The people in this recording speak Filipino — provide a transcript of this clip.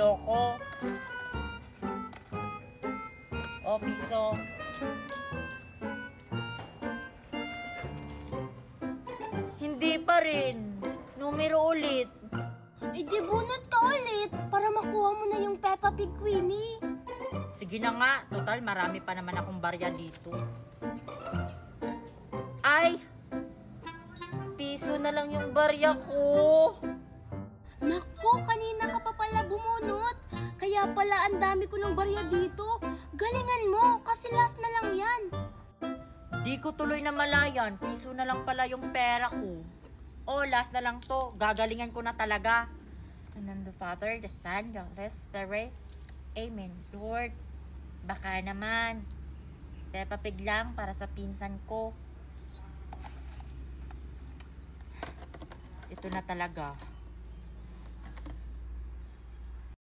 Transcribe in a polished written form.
loko. O, piso. Hindi pa rin. Numero ulit. Eh di bunot ka ulit para makuha mo na yung Peppa Pig, Queenie. Sige na nga. Total, marami pa naman akong barya dito. Ay! Piso na lang yung barya ko. Naku, kanina ka pa pala bumunot. Kaya pala ang dami ko ng barya dito. Galingan mo, kasi last na lang yan. Di ko tuloy na malayan. Piso na lang pala yung pera ko. Oh, last na lang to. Gagalingan ko na talaga. And then the Father, the Son, the Holy Spirit. Amen. Lord, baka naman. Peppa Pig lang para sa pinsan ko. Ito na talaga.